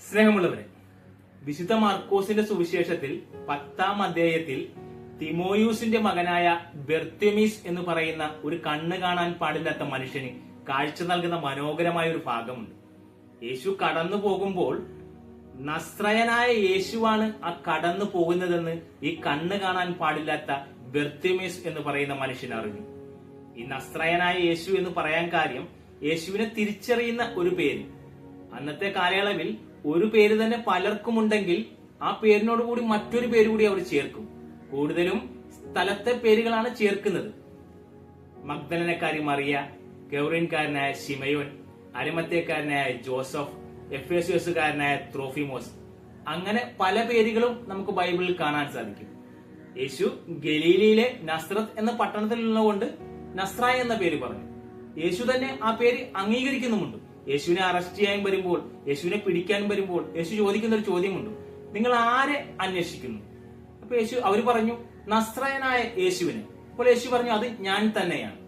സ്നേഹമുള്ളവരെ, വിശുദ്ധ മാർക്കോസിന്റെ സുവിശേഷത്തിൽ 10-ാം അധ്യായത്തിൽ തിമോയൂസിന്റെ മകനായ ബെർത്തിമീസ് എന്ന് പറയുന്ന ഒരു കണ്ണ് കാണാൻ പാടില്ലാത്ത മനുഷ്യന് കാഴ്ച നൽകുന്ന മനോഹരമായ ഒരു ഭാഗമുണ്ട്. യേശു കടന്നു പോകുമ്പോൾ നസ്രയനായ യേശുവാണ് ആ കടന്നു പോകുന്നതെന്ന് ഈ കണ്ണ് കാണാൻ പാടില്ലാത്ത ബെർത്തിമീസ് എന്ന് പറയുന്ന മനുഷ്യൻ അറിഞ്ഞു. ഈ നസ്രയനായ യേശു എന്ന് പറയാൻ കാര്യം, യേശുവിനെ തിരിച്ചറിയുന്ന ഒരു പേര്. അന്നത്തെ കാലയളവിൽ ഒരു പേര് തന്നെ പലർക്കുമുണ്ടെങ്കിൽ ആ പേരിനോട് കൂടി മറ്റൊരു പേര് കൂടി അവർ ചേർക്കും. കൂടുതലും സ്ഥലത്തെ പേരുകളാണ് ചേർക്കുന്നത്. മഗ്ദലനക്കാരി മറിയ, ഗൗറിൻകാരനായ ശിമയോൻ, അരിമത്തേക്കാരനായ ജോസഫ്, എഫേസ്യോസുകാരനായ ത്രോഫിമോസ്, അങ്ങനെ പല പേരുകളും നമുക്ക് ബൈബിളിൽ കാണാൻ സാധിക്കും. യേശു ഗലീലയിലെ നസ്രത്ത് എന്ന പട്ടണത്തിലുള്ളതുകൊണ്ട് നസ്രായ എന്ന പേര് പറഞ്ഞു. യേശു തന്നെ ആ പേര് അംഗീകരിക്കുന്നുമുണ്ട്. യേശുവിനെ അറസ്റ്റ് ചെയ്യാൻ വരുമ്പോൾ, യേശുവിനെ പിടിക്കാൻ വരുമ്പോൾ യേശു ചോദിക്കുന്ന ഒരു ചോദ്യമുണ്ട്, നിങ്ങൾ ആരെ അന്വേഷിക്കുന്നു? അപ്പൊ അവര് പറഞ്ഞു നസ്രയനായ യേശുവിനെ. അപ്പോൾ യേശു പറഞ്ഞു, അത് ഞാൻ തന്നെയാണ്.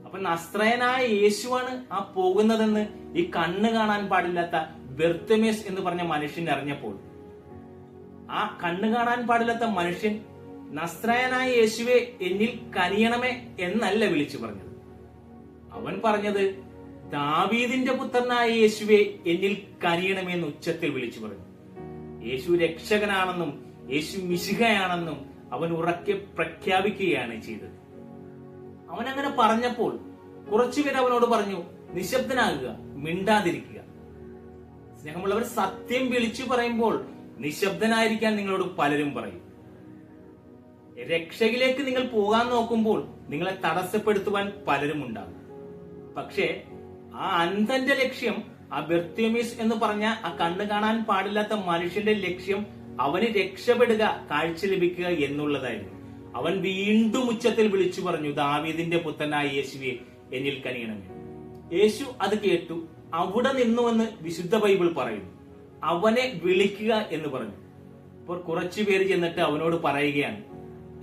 അപ്പൊ നസ്രയനായ യേശുവാണ് ആ പോകുന്നതെന്ന് ഈ കണ്ണ് കാണാൻ പാടില്ലാത്ത ബെർത്തിമേസ് എന്ന് പറഞ്ഞ മനുഷ്യൻ അറിഞ്ഞപ്പോൾ, ആ കണ്ണ് കാണാൻ പാടില്ലാത്ത മനുഷ്യൻ നസ്രയനായ യേശുവെ എന്നിൽ കനിയണമേ എന്നല്ല വിളിച്ചു പറഞ്ഞത്. അവൻ പറഞ്ഞത് ദാവീദിന്റെ പുത്രനായ യേശുവെ എന്നിൽ കനിയണമേ എന്ന് ഉച്ചത്തിൽ വിളിച്ചു പറഞ്ഞു. യേശു രക്ഷകനാണെന്നും യേശു മിശിഹയാണെന്നും അവൻ ഉറക്കെ പ്രഖ്യാപിക്കുകയാണ് ചെയ്തത്. അവൻ അങ്ങനെ പറഞ്ഞപ്പോൾ കുറച്ചുപേർ അവനോട് പറഞ്ഞു, നിശബ്ദനാകുക, മിണ്ടാതിരിക്കുക. സ്നേഹമുള്ളവർ, സത്യം വിളിച്ചു പറയുമ്പോൾ നിശബ്ദനായിരിക്കാൻ നിങ്ങളോട് പലരും പറയും. രക്ഷയിലേക്ക് നിങ്ങൾ പോകാൻ നോക്കുമ്പോൾ നിങ്ങളെ തടസ്സപ്പെടുത്തുവാൻ പലരും ഉണ്ടാകും. പക്ഷേ ആ അന്ധന്റെ ലക്ഷ്യം, ആ ബെർത്തിമീസ് എന്ന് പറഞ്ഞ ആ കണ്ണ് കാണാൻ പാടില്ലാത്ത മനുഷ്യന്റെ ലക്ഷ്യം അവന് രക്ഷപ്പെടുക, കാഴ്ച ലഭിക്കുക എന്നുള്ളതായിരുന്നു. അവൻ വീണ്ടും ഉച്ചത്തിൽ വിളിച്ചു പറഞ്ഞു, ദാവീദിന്റെ പുത്രനായ യേശുവെ എന്നിൽ കനിയണമേ. യേശു അത് കേട്ടു, അവിടെ നിന്നുവെന്ന് വിശുദ്ധ ബൈബിൾ പറയുന്നു. അവനെ വിളിക്കുക എന്ന് പറഞ്ഞു. അപ്പോൾ കുറച്ചുപേര് ചെന്നിട്ട് അവനോട് പറയുകയാണ്,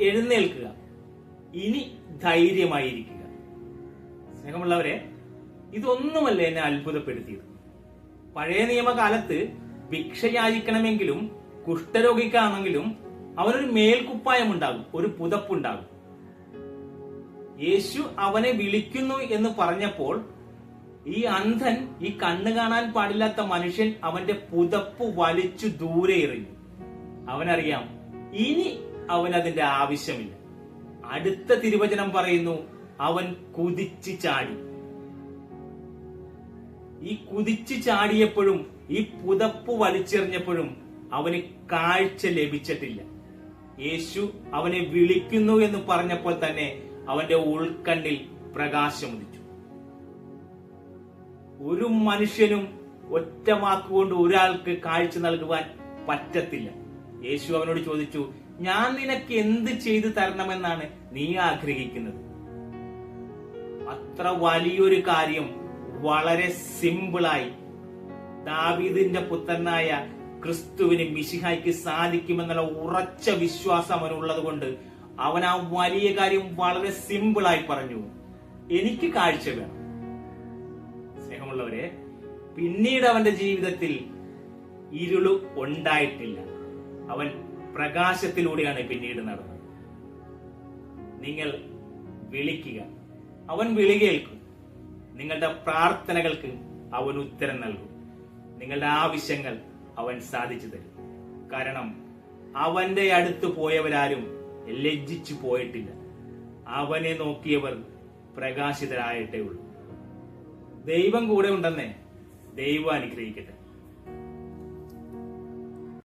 എഴുന്നേൽക്കുക, ഇനി ധൈര്യമായിരിക്കുക. സ്നേഹമുള്ളവരെ, ഇതൊന്നുമല്ല എന്നെ അത്ഭുതപ്പെടുത്തിയത്. പഴയ നിയമകാലത്ത് ഭിക്ഷ യാചിക്കണമെങ്കിലും കുഷ്ഠരോഗിക്കാണെങ്കിലും അവനൊരു മേൽക്കുപ്പായം ഉണ്ടാകും, ഒരു പുതപ്പുണ്ടാകും. യേശു അവനെ വിളിക്കുന്നു എന്ന് പറഞ്ഞപ്പോൾ ഈ അന്ധൻ, ഈ കണ്ണ് കാണാൻ പാടില്ലാത്ത മനുഷ്യൻ അവന്റെ പുതപ്പ് വലിച്ചു ദൂരെ എറിഞ്ഞു. അവനറിയാം ഇനി അവൻ അതിന്റെ ആവശ്യമില്ല. അടുത്ത തിരുവചനം പറയുന്നു, അവൻ കുതിച്ചു ചാടി. ഈ കുതിച്ചു ചാടിയപ്പോഴും ഈ പുതപ്പ് വലിച്ചെറിഞ്ഞപ്പോഴും അവന് കാഴ്ച ലഭിച്ചിട്ടില്ല. യേശു അവനെ വിളിക്കുന്നു എന്ന് പറഞ്ഞപ്പോൾ തന്നെ അവന്റെ ഉൾക്കണ്ണിൽ പ്രകാശമുദിച്ചു. ഒരു മനുഷ്യനും ഒറ്റ വാക്കുകൊണ്ട് ഒരാൾക്ക് കാഴ്ച നൽകുവാൻ പറ്റത്തില്ല. യേശു അവനോട് ചോദിച്ചു, ഞാൻ നിനക്ക് എന്ത് ചെയ്തു തരണമെന്നാണ് നീ ആഗ്രഹിക്കുന്നത്? അത്ര വലിയൊരു കാര്യം വളരെ സിമ്പിളായി ദാവീദിന്റെ പുത്രനായ ക്രിസ്തുവിന്, മിശിഹായ്ക്ക് സാധിക്കുമെന്നുള്ള ഉറച്ച വിശ്വാസം അവനുള്ളത് കൊണ്ട് അവൻ ആ വലിയ കാര്യം വളരെ സിമ്പിളായി പറഞ്ഞു, എനിക്ക് കാഴ്ച വേണം. സ്നേഹമുള്ളവരെ, പിന്നീട് അവന്റെ ജീവിതത്തിൽ ഇരുള് ഉണ്ടായിട്ടില്ല. അവൻ പ്രകാശത്തിലൂടെയാണ് പിന്നീട് നടന്നത്. നിങ്ങൾ വിളിക്കുക, അവൻ വിളി കേൾക്കും. നിങ്ങളുടെ പ്രാർത്ഥനകൾക്ക് അവൻ ഉത്തരം നൽകും. നിങ്ങളുടെ ആവശ്യങ്ങൾ അവൻ സാധിച്ചു തരും. കാരണം അവന്റെ അടുത്ത് പോയവരാരും ലജ്ജിച്ചു പോയിട്ടില്ല. അവനെ നോക്കിയവർ പ്രകാശിതരായിട്ടേ ഉള്ളൂ. ദൈവം കൂടെ ഉണ്ടെന്നേ. ദൈവം അനുഗ്രഹിക്കട്ടെ.